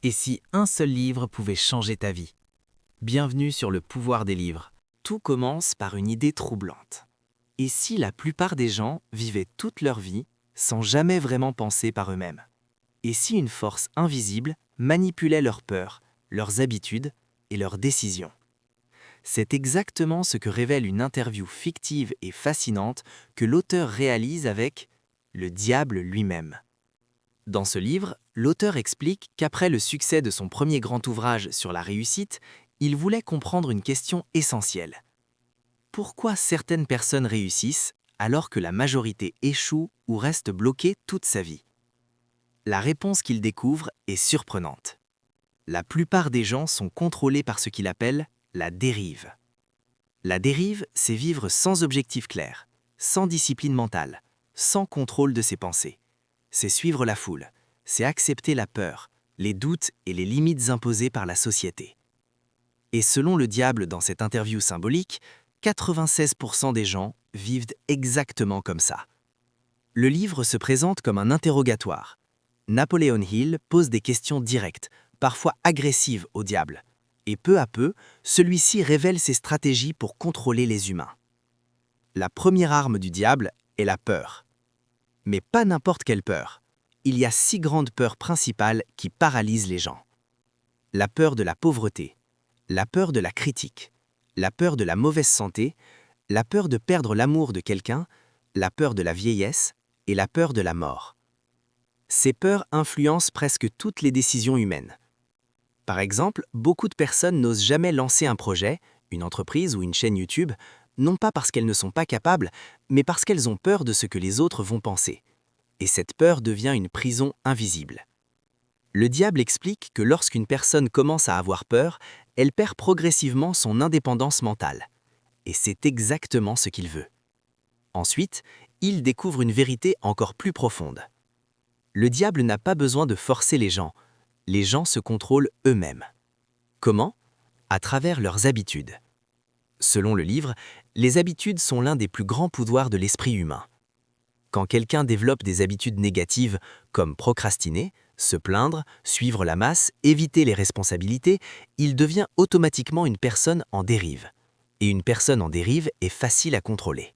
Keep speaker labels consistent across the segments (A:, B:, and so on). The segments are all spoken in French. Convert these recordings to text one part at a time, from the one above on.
A: Et si un seul livre pouvait changer ta vie? Bienvenue sur le pouvoir des livres. Tout commence par une idée troublante. Et si la plupart des gens vivaient toute leur vie sans jamais vraiment penser par eux-mêmes? Et si une force invisible manipulait leurs peurs, leurs habitudes et leurs décisions? C'est exactement ce que révèle une interview fictive et fascinante que l'auteur réalise avec le diable lui-même. Dans ce livre, l'auteur explique qu'après le succès de son premier grand ouvrage sur la réussite, il voulait comprendre une question essentielle. Pourquoi certaines personnes réussissent alors que la majorité échoue ou reste bloquée toute sa vie? La réponse qu'il découvre est surprenante. La plupart des gens sont contrôlés par ce qu'il appelle la dérive. La dérive, c'est vivre sans objectif clair, sans discipline mentale, sans contrôle de ses pensées. C'est suivre la foule, c'est accepter la peur, les doutes et les limites imposées par la société. Et selon le diable dans cette interview symbolique, 96% des gens vivent exactement comme ça. Le livre se présente comme un interrogatoire. Napoleon Hill pose des questions directes, parfois agressives au diable. Et peu à peu, celui-ci révèle ses stratégies pour contrôler les humains. La première arme du diable est la peur. Mais pas n'importe quelle peur. Il y a 6 grandes peurs principales qui paralysent les gens. La peur de la pauvreté, la peur de la critique, la peur de la mauvaise santé, la peur de perdre l'amour de quelqu'un, la peur de la vieillesse et la peur de la mort. Ces peurs influencent presque toutes les décisions humaines. Par exemple, beaucoup de personnes n'osent jamais lancer un projet, une entreprise ou une chaîne YouTube, non pas parce qu'elles ne sont pas capables, mais parce qu'elles ont peur de ce que les autres vont penser. Et cette peur devient une prison invisible. Le diable explique que lorsqu'une personne commence à avoir peur, elle perd progressivement son indépendance mentale. Et c'est exactement ce qu'il veut. Ensuite, il découvre une vérité encore plus profonde. Le diable n'a pas besoin de forcer les gens se contrôlent eux-mêmes. Comment? À travers leurs habitudes. Selon le livre, les habitudes sont l'un des plus grands pouvoirs de l'esprit humain. Quand quelqu'un développe des habitudes négatives, comme procrastiner, se plaindre, suivre la masse, éviter les responsabilités, il devient automatiquement une personne en dérive. Et une personne en dérive est facile à contrôler.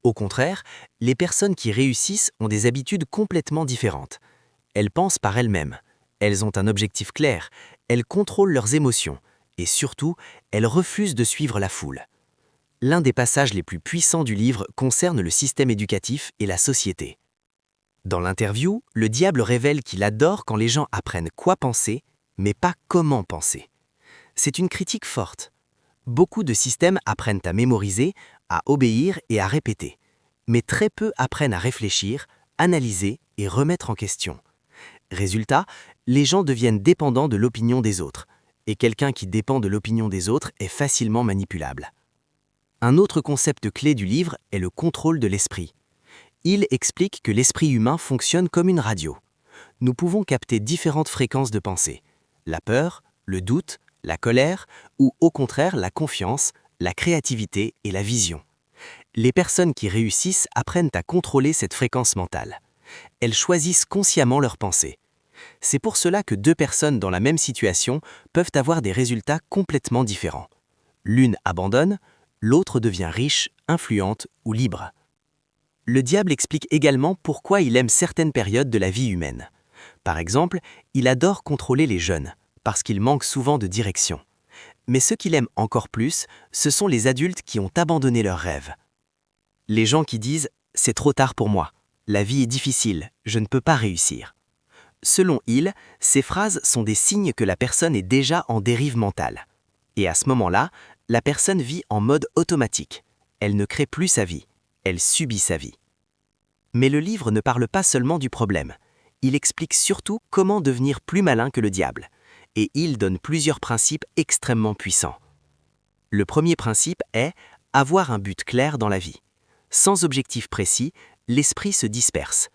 A: Au contraire, les personnes qui réussissent ont des habitudes complètement différentes. Elles pensent par elles-mêmes. Elles ont un objectif clair, elles contrôlent leurs émotions et surtout, elles refusent de suivre la foule. L'un des passages les plus puissants du livre concerne le système éducatif et la société. Dans l'interview, le diable révèle qu'il adore quand les gens apprennent quoi penser, mais pas comment penser. C'est une critique forte. Beaucoup de systèmes apprennent à mémoriser, à obéir et à répéter. Mais très peu apprennent à réfléchir, analyser et remettre en question. Résultat, les gens deviennent dépendants de l'opinion des autres, et quelqu'un qui dépend de l'opinion des autres est facilement manipulable. Un autre concept clé du livre est le contrôle de l'esprit. Il explique que l'esprit humain fonctionne comme une radio. Nous pouvons capter différentes fréquences de pensée, la peur, le doute, la colère, ou au contraire la confiance, la créativité et la vision. Les personnes qui réussissent apprennent à contrôler cette fréquence mentale. Elles choisissent consciemment leurs pensées. C'est pour cela que 2 personnes dans la même situation peuvent avoir des résultats complètement différents. L'une abandonne, l'autre devient riche, influente ou libre. Le diable explique également pourquoi il aime certaines périodes de la vie humaine. Par exemple, il adore contrôler les jeunes, parce qu'il manque souvent de direction. Mais ce qu'il aime encore plus, ce sont les adultes qui ont abandonné leurs rêves. Les gens qui disent « c'est trop tard pour moi ». La vie est difficile, je ne peux pas réussir. Selon Hill, ces phrases sont des signes que la personne est déjà en dérive mentale. Et à ce moment-là, la personne vit en mode automatique. Elle ne crée plus sa vie, elle subit sa vie. Mais le livre ne parle pas seulement du problème. Il explique surtout comment devenir plus malin que le diable. Et Hill donne plusieurs principes extrêmement puissants. Le premier principe est avoir un but clair dans la vie. Sans objectif précis, l'esprit se disperse.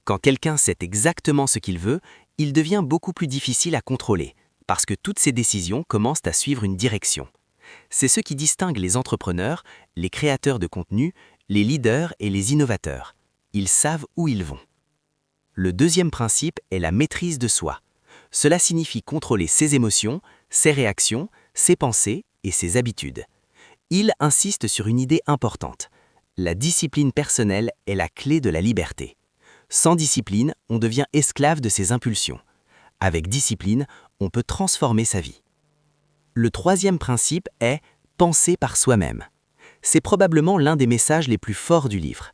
A: Quand quelqu'un sait exactement ce qu'il veut, il devient beaucoup plus difficile à contrôler, parce que toutes ses décisions commencent à suivre une direction. C'est ce qui distingue les entrepreneurs, les créateurs de contenu, les leaders et les innovateurs. Ils savent où ils vont. Le deuxième principe est la maîtrise de soi. Cela signifie contrôler ses émotions, ses réactions, ses pensées et ses habitudes. Hill insiste sur une idée importante. La discipline personnelle est la clé de la liberté. Sans discipline, on devient esclave de ses impulsions. Avec discipline, on peut transformer sa vie. Le troisième principe est « penser par soi-même ». C'est probablement l'un des messages les plus forts du livre.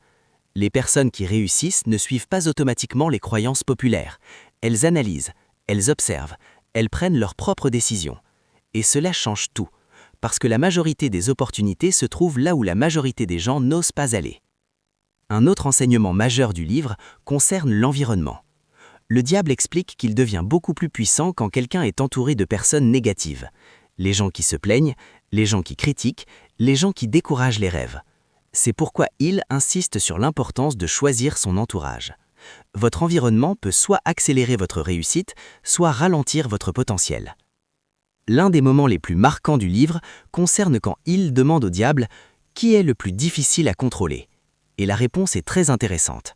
A: Les personnes qui réussissent ne suivent pas automatiquement les croyances populaires. Elles analysent, elles observent, elles prennent leurs propres décisions. Et cela change tout, parce que la majorité des opportunités se trouvent là où la majorité des gens n'osent pas aller. Un autre enseignement majeur du livre concerne l'environnement. Le diable explique qu'il devient beaucoup plus puissant quand quelqu'un est entouré de personnes négatives. Les gens qui se plaignent, les gens qui critiquent, les gens qui découragent les rêves. C'est pourquoi Hill insiste sur l'importance de choisir son entourage. Votre environnement peut soit accélérer votre réussite, soit ralentir votre potentiel. L'un des moments les plus marquants du livre concerne quand Hill demande au diable « Qui est le plus difficile à contrôler ?» Et la réponse est très intéressante.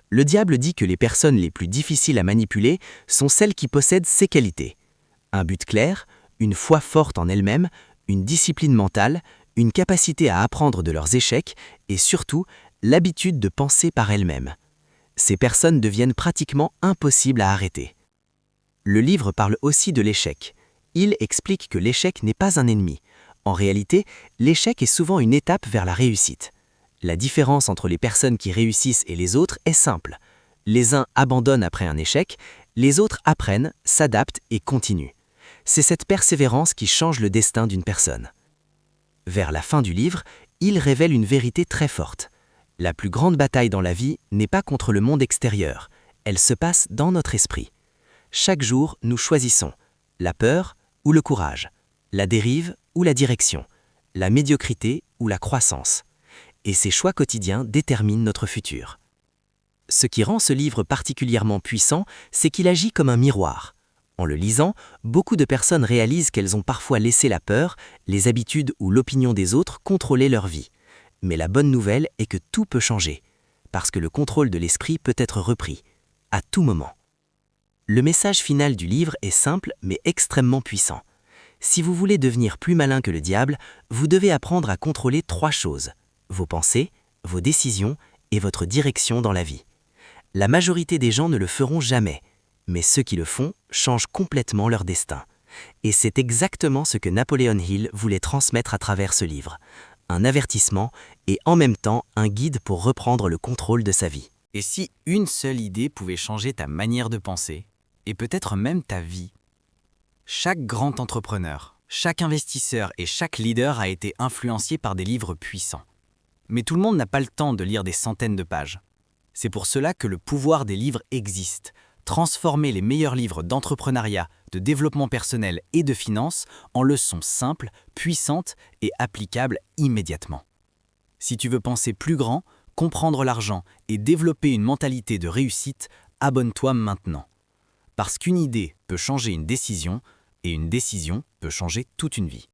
A: Le diable dit que les personnes les plus difficiles à manipuler sont celles qui possèdent ces qualités. Un but clair, une foi forte en elles-mêmes, une discipline mentale, une capacité à apprendre de leurs échecs et surtout l'habitude de penser par elles-mêmes. Ces personnes deviennent pratiquement impossibles à arrêter. Le livre parle aussi de l'échec. Il explique que l'échec n'est pas un ennemi. En réalité, l'échec est souvent une étape vers la réussite. La différence entre les personnes qui réussissent et les autres est simple. Les uns abandonnent après un échec, les autres apprennent, s'adaptent et continuent. C'est cette persévérance qui change le destin d'une personne. Vers la fin du livre, il révèle une vérité très forte. La plus grande bataille dans la vie n'est pas contre le monde extérieur, elle se passe dans notre esprit. Chaque jour, nous choisissons la peur ou le courage, la dérive ou la direction, la médiocrité ou la croissance. Et ces choix quotidiens déterminent notre futur. Ce qui rend ce livre particulièrement puissant, c'est qu'il agit comme un miroir. En le lisant, beaucoup de personnes réalisent qu'elles ont parfois laissé la peur, les habitudes ou l'opinion des autres contrôler leur vie. Mais la bonne nouvelle est que tout peut changer, parce que le contrôle de l'esprit peut être repris, à tout moment. Le message final du livre est simple mais extrêmement puissant. Si vous voulez devenir plus malin que le diable, vous devez apprendre à contrôler 3 choses. Vos pensées, vos décisions et votre direction dans la vie. La majorité des gens ne le feront jamais, mais ceux qui le font changent complètement leur destin. Et c'est exactement ce que Napoleon Hill voulait transmettre à travers ce livre. Un avertissement et en même temps un guide pour reprendre le contrôle de sa vie.
B: Et si une seule idée pouvait changer ta manière de penser, et peut-être même ta vie? Chaque grand entrepreneur, chaque investisseur et chaque leader a été influencé par des livres puissants. Mais tout le monde n'a pas le temps de lire des centaines de pages. C'est pour cela que le pouvoir des livres existe. Transformer les meilleurs livres d'entrepreneuriat, de développement personnel et de finance en leçons simples, puissantes et applicables immédiatement. Si tu veux penser plus grand, comprendre l'argent et développer une mentalité de réussite, abonne-toi maintenant. Parce qu'une idée peut changer une décision et une décision peut changer toute une vie.